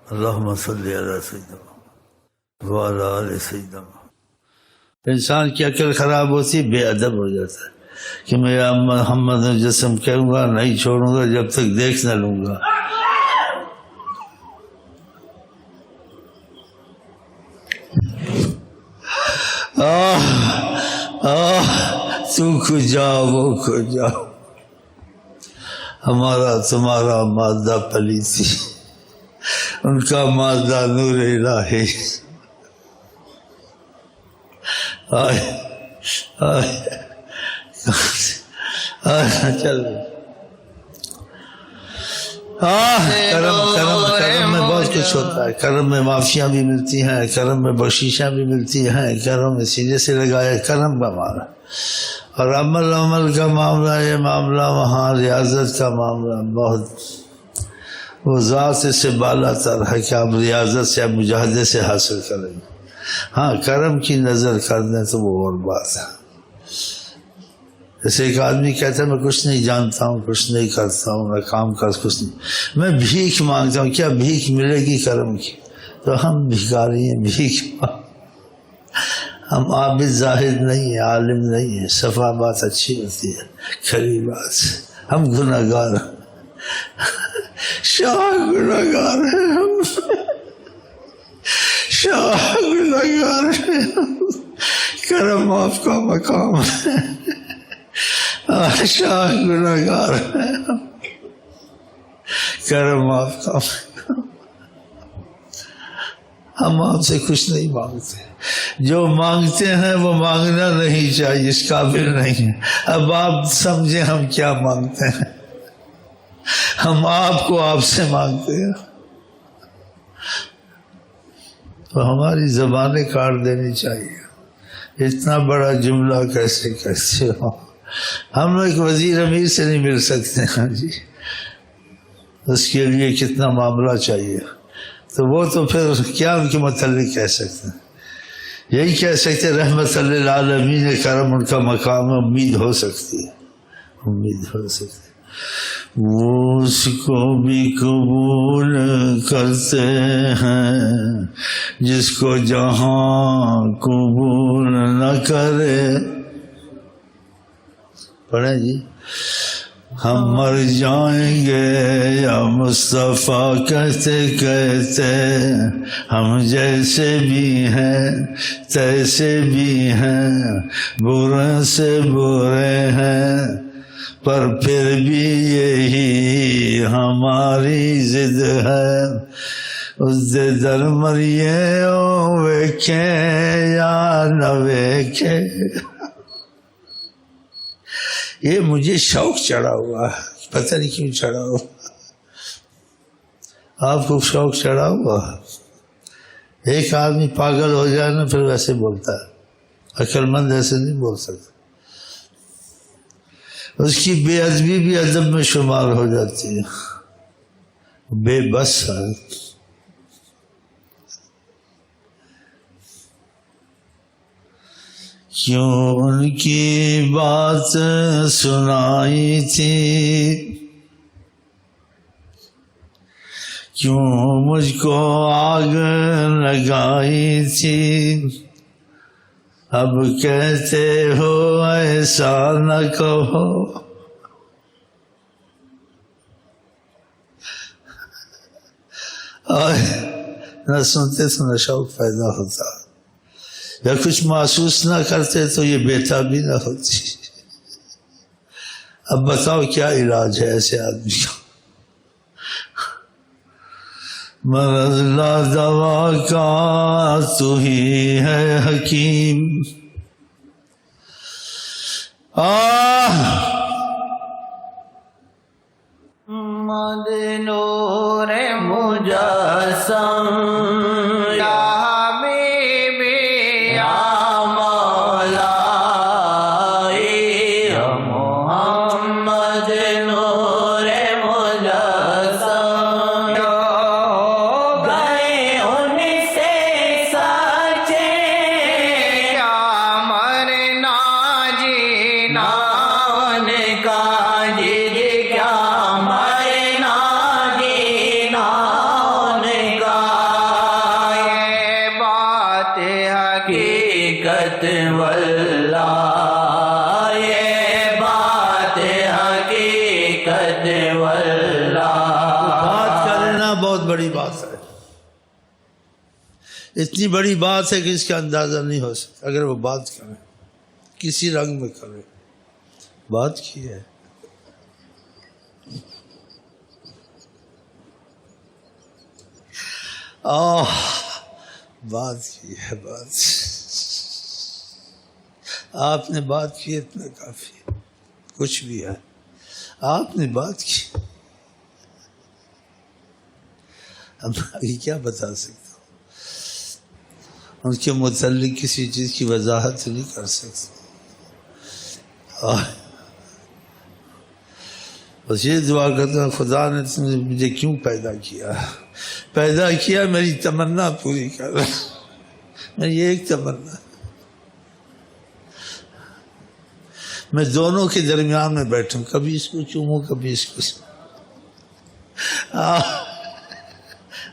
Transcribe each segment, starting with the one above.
اللہم صلی علی سیدنا وعلی آل سیدنا. انسان کی عقل خراب ہوتی، بے ادب ہو جاتا ہے کہ میں محمد جسم کہوں گا نہیں چھوڑوں گا جب تک دیکھ نہ لوں گا. تو کھجا وہ کھجا، ہمارا تمہارا مادہ پلیتی، ان کا مادہ نور الہی. چل کرم میں بہت کچھ ہوتا ہے. کرم میں معافیاں بھی ملتی ہیں، کرم میں بخششاں بھی ملتی ہیں، کرم میں سینے سے لگایا کرم کا معنی. اور عمل کا معاملہ، یہ معاملہ وہاں ریاضت کا معاملہ بہت وہ ذات سے بالا تر ہے کہ آپ ریاضت سے، آپ مجاہدے سے حاصل کریں. ہاں کرم کی نظر کر دیں تو وہ اور بات ہے. جیسے ایک آدمی کہتا ہے میں کچھ نہیں جانتا ہوں، کچھ نہیں کرتا ہوں، میں کام کر کچھ نہیں، میں بھیک مانگتا ہوں. کیا بھیک ملے گی کرم کی؟ تو ہم بھکاری ہیں، بھیک ہم عابد زاہد نہیں ہیں، عالم نہیں ہیں. صفا بات اچھی ہوتی ہے، کھری بات. ہم گناہگار ہیں، شاہ گناہگار ہیں، ہم شاہ گناہگار ہیں. کرم آپ کا مقام ہے، شاہ گناہگار ہے، کرم آپ کا. ہم آپ سے کچھ نہیں مانگتے، جو مانگتے ہیں وہ مانگنا نہیں چاہیے، اس قابل نہیں ہے. اب آپ سمجھیں ہم کیا مانگتے ہیں. ہم آپ کو آپ سے مانگتے ہیں. تو ہماری زبانیں کاٹ دینی چاہیے. اتنا بڑا جملہ کیسے کیسے ہو. ہم لوگ ایک وزیر امیر سے نہیں مل سکتے. ہاں جی، اس کے لیے کتنا معاملہ چاہیے. تو وہ تو پھر کیا ان کے متعلق کہہ سکتے ہیں؟ یہی کہہ سکتے رحمت للعالمین کرم ان کا مقام. امید ہو سکتی ہے، امید ہو سکتی ہے. وہ اس کو بھی قبول کرتے ہیں جس کو جہاں قبول نہ کرے. پڑھیں جی. ہم مر جائیں گے یا مصطفیٰ کہتے کہتے، ہم جیسے بھی ہیں تیسے بھی ہیں، برے سے برے ہیں، پر پھر بھی یہی ہماری ضد ہے. اس دے در مریے او ویکھے یا نہ ویکھے. یہ مجھے شوق چڑھا ہوا ہے، پتہ نہیں کیوں چڑھا ہوا. آپ کو شوق چڑھا ہوا؟ ایک آدمی پاگل ہو جائے نا پھر ویسے بولتا ہے، عقل مند ایسے نہیں بول سکتا. اس کی بے ادبی بھی ادب میں شمار ہو جاتی ہے. بے بس ہے. کیوں ان کی بات سنائی تھی، کیوں مجھ کو آگ لگائی تھی، اب کہتے ہو ایسا نہ کہو. نہ سنتے تو نہ شوق پیدا ہوتا، یا کچھ محسوس نہ کرتے تو یہ بےتابی نہ ہوتی. اب بتاؤ کیا علاج ہے ایسے آدمی کا؟ مرض لا دوا کا تو ہی ہے حکیم. مد نور مجسم کا بڑی بات ہے، اتنی بڑی بات ہے کہ اس کا اندازہ نہیں ہو سکتا۔ اگر وہ بات کرے، کسی رنگ میں کرے، بات کی ہے۔ بات کی ہے، بات آپ نے بات کی، اتنا کافی ہے، کچھ بھی ہے، آپ نے بات کی۔ اب آگے کیا بتا سکتا ہوں، ان کے متعلق کسی چیز کی وضاحت نہیں کر سکتا۔ بس یہ دعا کرتا ہوں، خدا نے مجھے کیوں پیدا کیا میری تمنا پوری کر۔ میں یہ ایک تمنا، میں دونوں کے درمیان میں بیٹھوں، کبھی اس کو چوموں کبھی اس کو۔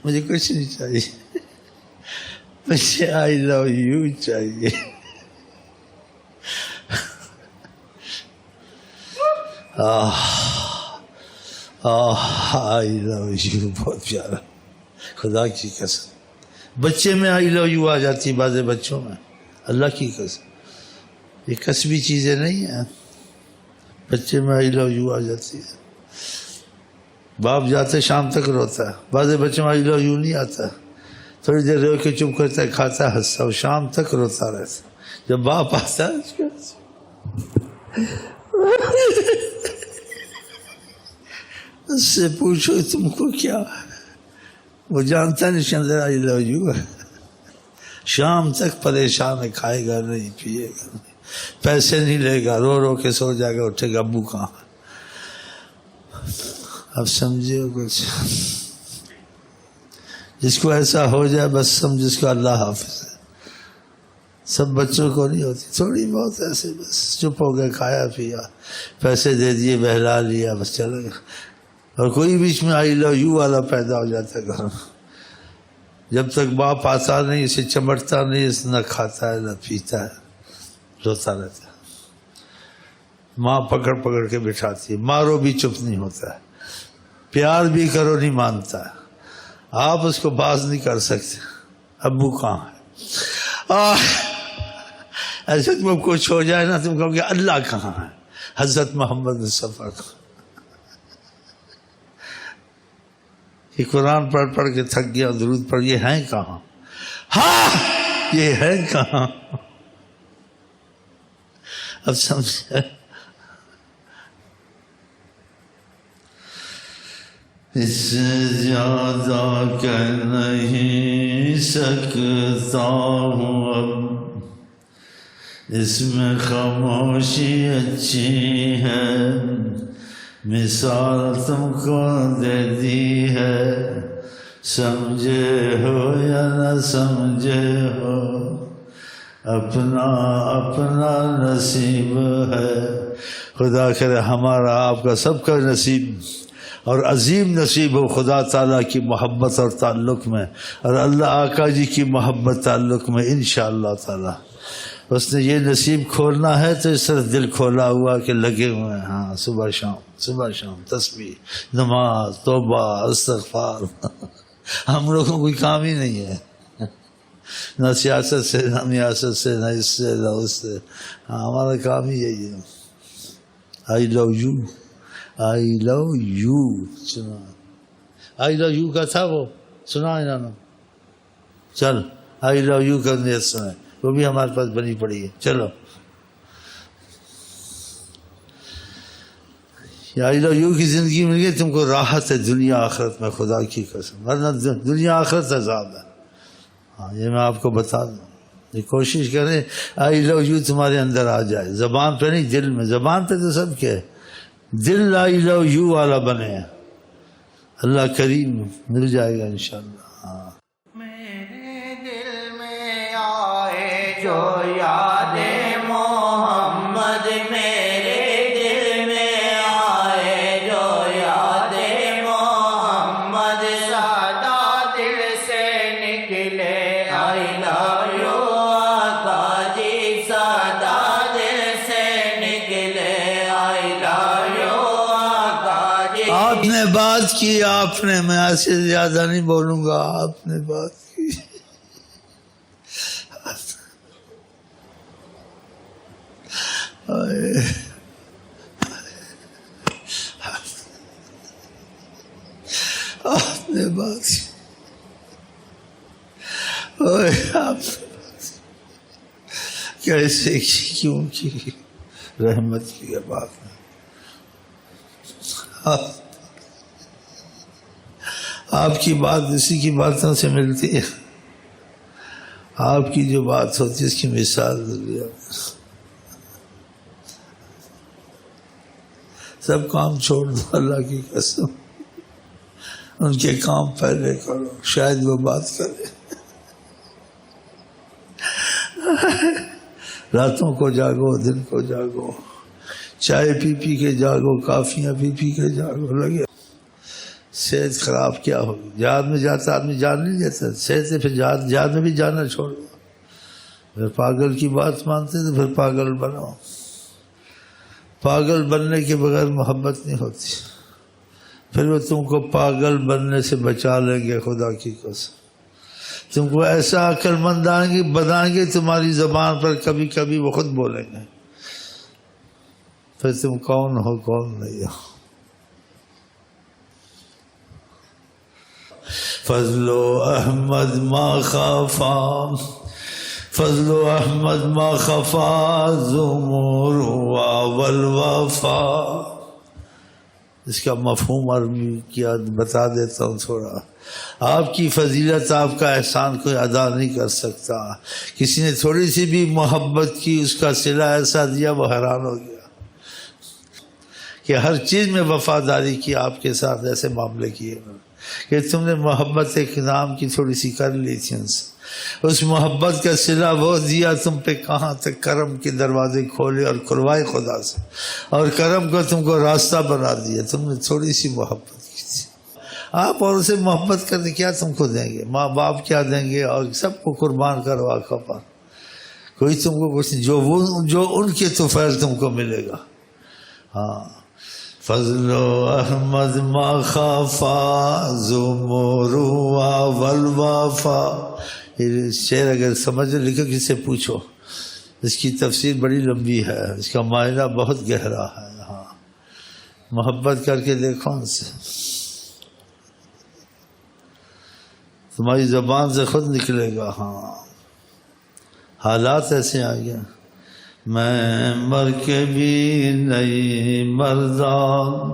مجھے کچھ نہیں چاہیے، مجھے آئی لو یو چاہیے۔ آئی لو یو بہت پیارا، خدا کی قسم۔ بچے میں آئی لو یو آ جاتی ہے، بعض بچوں میں، اللہ کی قسم، یہ کسبی چیزیں نہیں ہیں، بچے میں آئی لو یو آ جاتی ہے۔ باپ جاتے شام تک روتا ہے، بعض بچوں میں آئی لو یو نہیں آتا، تھوڑی دیر رو کے چپ کرتا ہے، کھاتا ہے، ہنستا، شام تک روتا رہتا۔ جب باپ آتا ہے اس سے پوچھو تم کو کیا ہے، وہ جانتا نہیں اندر آئی لو یو ہے۔ شام تک پریشان ہے، کھائے گا نہیں، پیے گا نہیں، پیسے نہیں لے گا، رو رو کے سو جائے گا، اٹھے گا ابو کہاں۔ اب سمجھے کچھ، جس کو ایسا ہو جائے بس سمجھ اس کو اللہ حافظ ہے۔ سب بچوں کو نہیں ہوتی، تھوڑی بہت ایسے بس چپ ہو گئے، کھایا پیا، پیسے دے دیے، بہلا لیا، بس چلا گیا۔ اور کوئی بیچ میں آئی لو یو والا پیدا ہو جاتا ہے گھر میں، جب تک باپ آتا نہیں، اسے چمٹتا نہیں، اسے نہ کھاتا ہے نہ پیتا ہے، روتا رہتا ہے۔ ماں پکڑ پکڑ کے بٹھاتی ہے، مارو بھی چپ نہیں ہوتا ہے، پیار بھی کرو نہیں مانتا ہے، آپ اس کو باز نہیں کر سکتے، ابو کہاں ہے۔ ایسے تم کچھ ہو جائے نا، تم کہو گے اللہ کہاں ہے، حضرت محمد مصطفیٰ کہاں۔ یہ قرآن پڑھ کے تھک گیا، درود پڑھ، یہ ہیں کہاں، ہاں یہ ہیں کہاں۔ اب سمجھے، اس سے زیادہ کہہ نہیں سکتا ہوں اب، اس میں خاموشی اچھی ہے، مثال تم کو دے دی ہے، سمجھے ہو یا نہ سمجھے ہو، اپنا اپنا نصیب ہے۔ خدا کرے ہمارا آپ کا سب کا نصیب اور عظیم نصیب ہو خدا تعالیٰ کی محبت اور تعلق میں، اور اللہ آقا جی کی محبت تعلق میں انشاءاللہ تعالیٰ۔ اس نے یہ نصیب کھولنا ہے تو اس طرح دل کھولا ہوا کہ لگے ہوئے ہیں، ہاں صبح شام تسبیح، نماز، توبہ، استغفار۔ ہم لوگوں کو کوئی کام ہی نہیں ہے، نہ سیاست سے، نہ میاست سے، نہ اس سے نہ اس سے، ہاں ہمارا کام ہی یہی ہے۔ آئی love you, I love you, سنا آئی لو یو کا تھا، وہ سنا ہے نا، چل آئی لو یو کا نیت سنا، وہ بھی ہمارے پاس بنی پڑی ہے، چلو آئی لو یو کی زندگی مل گئی تم کو، راحت ہے دنیا آخرت میں، خدا کی قسم، ورنہ دنیا آخرت عذاب ہے۔ ہاں یہ میں آپ کو بتا دوں، یہ کوشش کریں آئی لو یو تمہارے اندر آ جائے، زبان پہ نہیں دل میں، زبان پہ تو سب کے دل آئی لو یو والا بنے، اللہ کریم مل جائے گا انشاءاللہ۔ ہاں میرے دل میں آئے جو یاد محمد، میرے دل میں آئے جو یاد محمد، سادہ دل سے نکلے آئی لو یو آقا جی، سادہ دل سے نکلے آئی لو یو آقا جی۔ آپ نے بات بات کی آپ نے، میں ایسے زیادہ نہیں بولوں گا، آپ نے بات کی. آپ نے بات کی، آپ کیسے کی، کیوں کی، رحمت کی بات. آپ کی بات اسی کی باتوں سے ملتی ہے. آپ کی جو بات ہوتی ہے اس کی مثال دیا. سب کام چھوڑ دو اللہ کی قسم، ان کے کام پہلے کرو، شاید وہ بات کرے. راتوں کو جاگو، دن کو جاگو، چائے پی پی کے جاگو، کافیاں پی پی کے جاگو. لگے صحت خراب کیا ہوگی؟ جہاد میں جاتا آدمی جان نہیں دیتا، صحت سے پھر جہاد میں بھی جانا چھوڑ دو. پھر پاگل کی بات مانتے تو پھر پاگل بنو. پاگل بننے کے بغیر محبت نہیں ہوتی. پھر وہ تم کو پاگل بننے سے بچا لیں گے خدا کی قسم. تم کو ایسا عقل مند بنائیں گے، تمہاری زبان پر کبھی کبھی وہ خود بولیں گے. پھر تم کون ہو کون نہیں ہو. فضل و احمد ما خفا، فضل و احمد ما خفا، زمور والوفا. اس کا مفہوم عربی کیا بتا دیتا ہوں تھوڑا. آپ کی فضیلت، آپ کا احسان کوئی ادا نہیں کر سکتا. کسی نے تھوڑی سی بھی محبت کی، اس کا صلہ ایسا دیا وہ حیران ہو گیا کہ ہر چیز میں وفاداری کی آپ کے ساتھ. ایسے معاملے کیے کہ تم نے محبت ایک نام کی تھوڑی سی کر لی تھی ان سے. اس محبت کا صلہ وہ دیا تم پہ، کہاں تک کرم کے دروازے کھولے اور کھلوائے خدا سے، اور کرم کو تم کو راستہ بنا دیا. تم نے تھوڑی سی محبت کی تھی. آپ اور اسے محبت کرنے کیا تم کو دیں گے؟ ماں باپ کیا دیں گے؟ اور سب کو قربان کرو آقا پر. کوئی تم کو کچھ نہیں، جو ان کے طفیل تم کو ملے گا. ہاں، فضل و احمد ما خافا، زمور والوفا. یہ شعر اگر سمجھ لکھو کسی سے پوچھو، اس کی تفسیر بڑی لمبی ہے، اس کا معنی بہت گہرا ہے. ہاں، محبت کر کے دیکھو ان سے، تمہاری زبان سے خود نکلے گا. ہاں، حالات ایسے آ گئے. میں مر کے بھی نہیں مردان،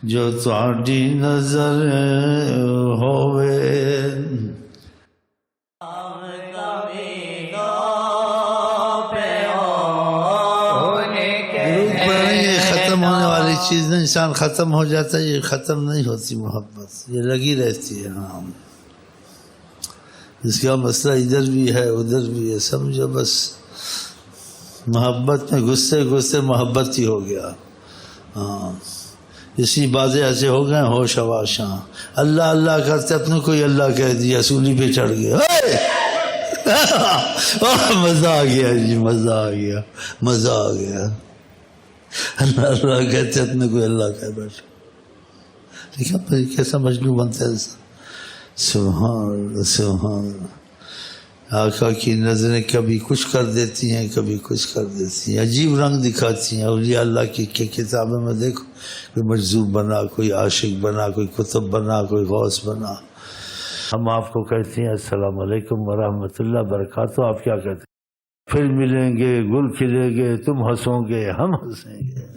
جو تہاڈی نظر ہوئے. ختم ہونے والی چیز نہیں، انسان ختم ہو جاتا ہے، یہ ختم نہیں ہوتی محبت، یہ لگی رہتی ہے. ہاں، اس کا مسئلہ ادھر بھی ہے ادھر بھی ہے. سمجھو بس محبت میں گھستے محبت ہی ہو گیا. ہاں، اسی باتیں ایسے ہو گئے ہوش حواس. ہاں، اللہ اللہ کرتے اپنے کوئی اللہ کہہ دیا، سولی پہ چڑھ گیا. مزہ آ گیا جی، مزہ آ گیا، مزہ آ گیا. اللہ اللہ کہتے اپنے کوئی اللہ کہہ بیٹھا. لیکن کیسا مجنون بنتا ہے. سبحان اللہ سبحان اللہ. آقا کی نظریں کبھی کچھ کر دیتی ہیں، کبھی کچھ کر دیتی ہیں، عجیب رنگ دکھاتی ہیں. اولیاء اللہ کی کتابوں میں دیکھو، کوئی مجذوب بنا، کوئی عاشق بنا، کوئی کتب بنا، کوئی غوث بنا. ہم آپ کو کہتے ہیں السلام علیکم ورحمۃ اللہ وبرکاتہ. آپ کیا کہتے ہیں؟ پھر ملیں گے، گل کھلیں گے، تم ہنسو گے، ہم ہنسیں گے.